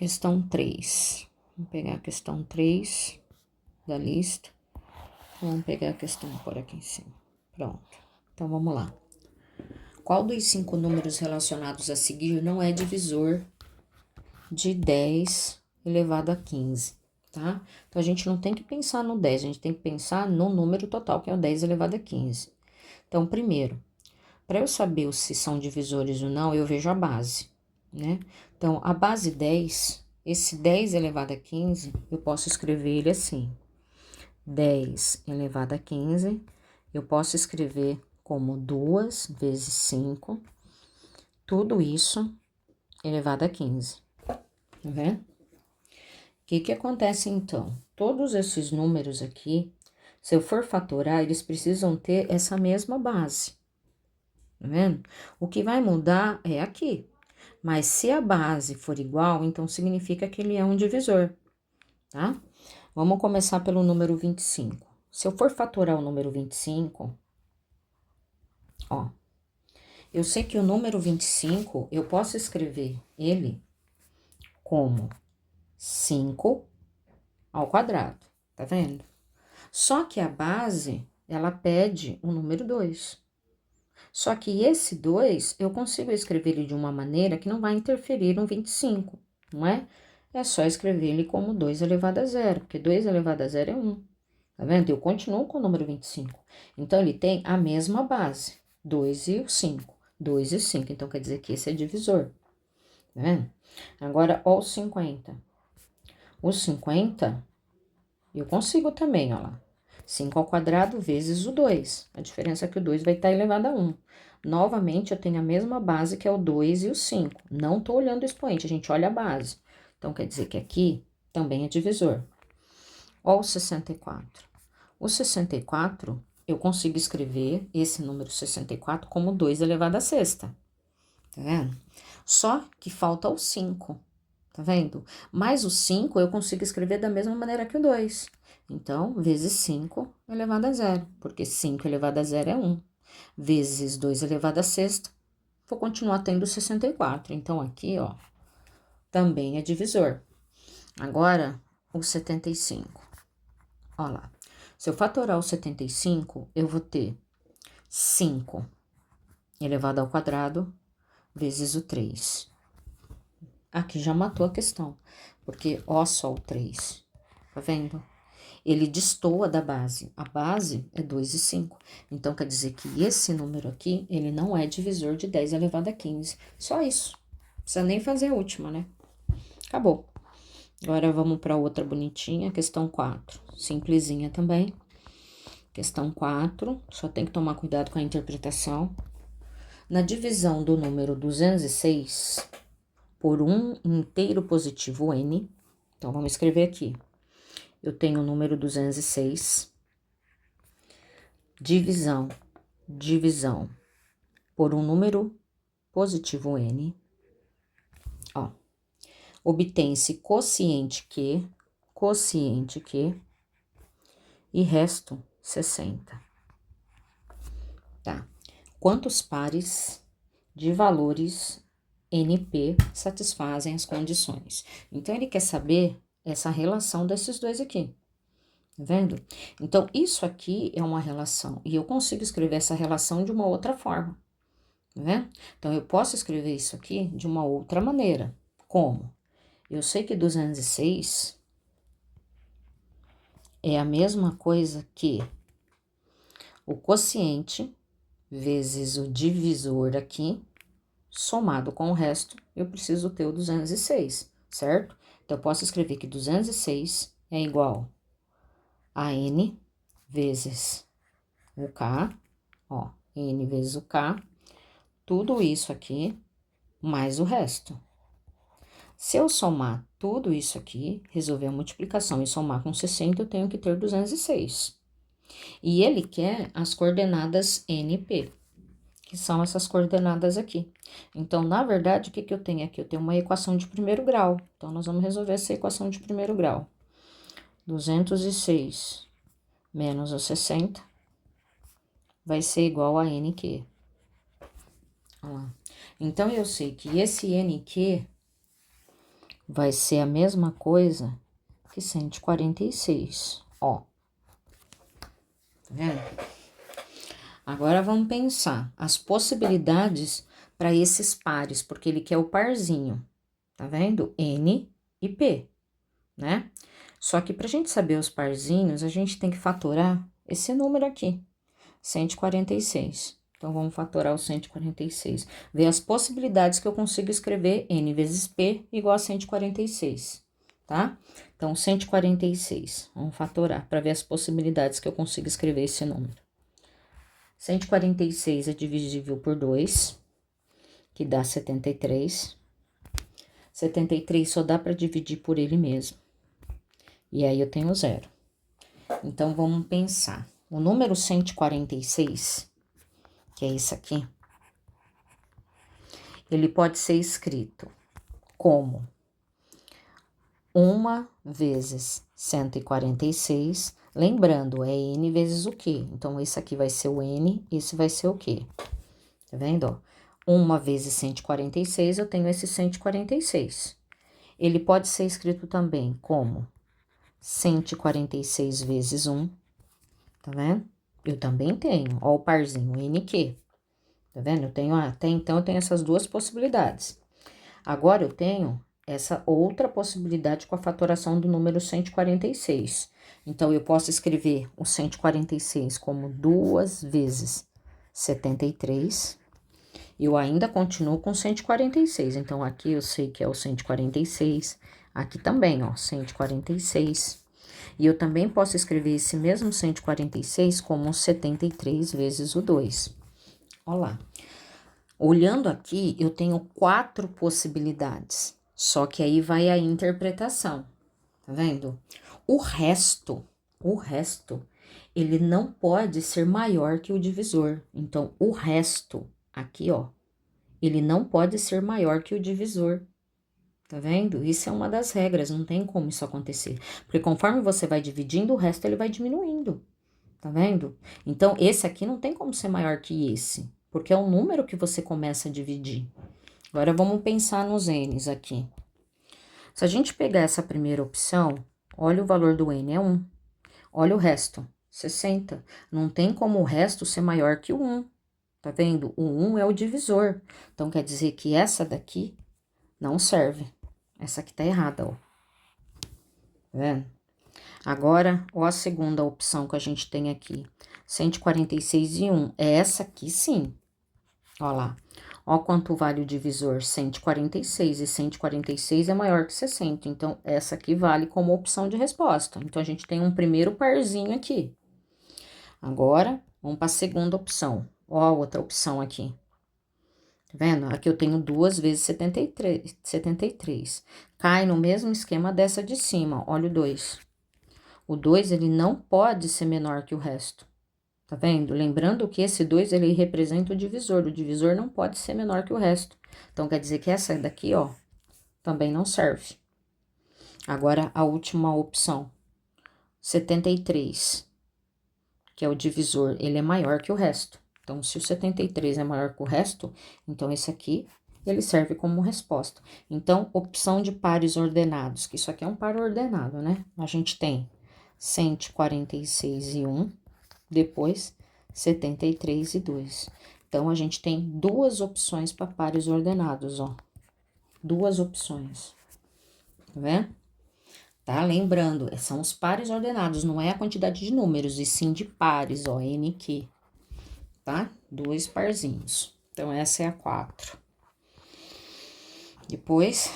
Questão 3. Vamos pegar a questão 3 da lista. Vamos pegar a questão por aqui em cima. Pronto. Então, vamos lá. Qual dos 5 números relacionados a seguir não é divisor de 10 elevado a 15, tá? Então, a gente não tem que pensar no 10, a gente tem que pensar no número total, que é o 10 elevado a 15. Então, primeiro, para eu saber se são divisores ou não, eu vejo a base, né? Então, a base 10, esse 10 elevado a 15, eu posso escrever ele assim. 10 elevado a 15, eu posso escrever como 2 vezes 5, tudo isso elevado a 15, tá vendo? O que acontece então? Todos esses números aqui, se eu for fatorar, eles precisam ter essa mesma base, tá vendo? O que vai mudar é aqui, mas se a base for igual, então significa que ele é um divisor, tá? Vamos começar pelo número 25. Se eu for fatorar o número 25, ó, eu sei que o número 25, eu posso escrever ele como 5 ao quadrado, tá vendo? Só que a base, ela pede o número 2. Só que esse 2, eu consigo escrever ele de uma maneira que não vai interferir no 25, não é? É só escrever ele como 2 elevado a 0, porque 2 elevado a 0 é 1, tá vendo? Eu continuo com o número 25. Então, ele tem a mesma base, 2 e o 5. 2 e 5, então quer dizer que esse é divisor, tá vendo? Agora, ó, o 50. O 50, eu consigo também, ó lá. 5 ao quadrado vezes o 2. A diferença é que o 2 vai estar elevado a 1. Novamente, eu tenho a mesma base, que é o 2 e o 5. Não tô olhando o expoente, a gente olha a base. Então, quer dizer que aqui também é divisor. Ó, o 64. O 64, eu consigo escrever esse número 64 como 2 elevado à sexta. Tá vendo? Só que falta o 5, tá vendo? Mas o 5 eu consigo escrever da mesma maneira que o 2. Então, vezes 5 elevado a 0, porque 5 elevado a 0 é 1. Vezes 2 elevado a sexta, vou continuar tendo 64. Então, aqui, ó, também é divisor. Agora, o 75. Ó lá. Se eu fatorar o 75, eu vou ter 5 elevado ao quadrado vezes o 3. Aqui já matou a questão, porque ó só o 3, tá vendo? Ele destoa da base, a base é 2 e 5, então quer dizer que esse número aqui, ele não é divisor de 10 elevado a 15, só isso, não precisa nem fazer a última, né? Acabou. Agora vamos para outra bonitinha, questão 4, simplesinha também. Questão 4, só tem que tomar cuidado com a interpretação. Na divisão do número 206 por um inteiro positivo n, então vamos escrever aqui. Eu tenho o número 206, divisão por um número positivo n, ó, obtém-se quociente que, e resto 60. Tá. Quantos pares de valores NP satisfazem as condições? Então, ele quer saber essa relação desses dois aqui, tá vendo? Então, isso aqui é uma relação, e eu consigo escrever essa relação de uma outra forma, tá vendo? Então, eu posso escrever isso aqui de uma outra maneira. Como? Eu sei que 206 é a mesma coisa que o quociente vezes o divisor aqui, somado com o resto, eu preciso ter o 206, certo? Então, eu posso escrever que 206 é igual a n vezes o k, ó, n vezes o k, tudo isso aqui, mais o resto. Se eu somar tudo isso aqui, resolver a multiplicação e somar com 60, eu tenho que ter 206. E ele quer as coordenadas NP, que são essas coordenadas aqui. Então, na verdade, o que que eu tenho aqui? Eu tenho uma equação de primeiro grau. Então, nós vamos resolver essa equação de primeiro grau. 206 menos o 60 vai ser igual a NQ. Olha lá. Então, eu sei que esse NQ vai ser a mesma coisa que 146, ó. Tá vendo? Agora, vamos pensar as possibilidades para esses pares, porque ele quer o parzinho, tá vendo? N e P, né? Só que pra gente saber os parzinhos, a gente tem que fatorar esse número aqui, 146. Então, vamos fatorar o 146. Ver as possibilidades que eu consigo escrever N vezes P igual a 146, tá? Então, 146, vamos fatorar para ver as possibilidades que eu consigo escrever esse número. 146 é divisível por 2, que dá 73. 73 só dá para dividir por ele mesmo. E aí eu tenho 0. Então, vamos pensar. O número 146, que é esse aqui, ele pode ser escrito como 1 vezes 146, lembrando, é N vezes o quê? Então, esse aqui vai ser o N, esse vai ser o quê? Tá vendo, ó? 1 vezes 146, eu tenho esse 146. Ele pode ser escrito também como 146 vezes 1, tá vendo? Eu também tenho, ó, o parzinho, NQ. Tá vendo? Eu tenho, até então, eu tenho essas duas possibilidades. Agora, eu tenho essa outra possibilidade com a fatoração do número 146. Então, eu posso escrever o 146 como 2 vezes 73. Eu ainda continuo com 146. Então, aqui eu sei que é o 146. Aqui também, ó, 146. E eu também posso escrever esse mesmo 146 como 73 vezes o 2. Olha lá. Olhando aqui, eu tenho 4 possibilidades. Só que aí vai a interpretação, tá vendo? O resto, ele não pode ser maior que o divisor. Então, o resto, aqui, ó, ele não pode ser maior que o divisor. Tá vendo? Isso é uma das regras, não tem como isso acontecer. Porque conforme você vai dividindo, o resto ele vai diminuindo. Tá vendo? Então, esse aqui não tem como ser maior que esse, porque é o número que você começa a dividir. Agora, vamos pensar nos N's aqui. Se a gente pegar essa primeira opção, olha o valor do N, é 1. Olha o resto, 60. Não tem como o resto ser maior que o 1. Tá vendo? O 1 é o divisor. Então, quer dizer que essa daqui não serve. Essa aqui tá errada, ó. Tá vendo? Agora, ó, a segunda opção que a gente tem aqui, 146 e 1. É essa aqui, sim. Ó lá. Ó quanto vale o divisor, 146. E 146 é maior que 60. Então, essa aqui vale como opção de resposta. Então, a gente tem um primeiro parzinho aqui. Agora, vamos para a segunda opção. Ó a outra opção aqui. Tá vendo? Aqui eu tenho 2 vezes 73. Cai no mesmo esquema dessa de cima. Olha o 2. O 2, ele não pode ser menor que o resto. Tá vendo? Lembrando que esse 2, ele representa o divisor. O divisor não pode ser menor que o resto. Então, quer dizer que essa daqui, ó, também não serve. Agora, a última opção. 73, que é o divisor, ele é maior que o resto. Então, se o 73 é maior que o resto, então esse aqui, ele serve como resposta. Então, opção de pares ordenados, que isso aqui é um par ordenado, né? A gente tem 146 e 1, depois 73 e 2. Então, a gente tem duas opções para pares ordenados, ó. Duas opções. Tá vendo? Tá? Lembrando, são os pares ordenados, não é a quantidade de números, e sim de pares, ó, NQ. Tá? Dois parzinhos. Então, essa é a 4. Depois,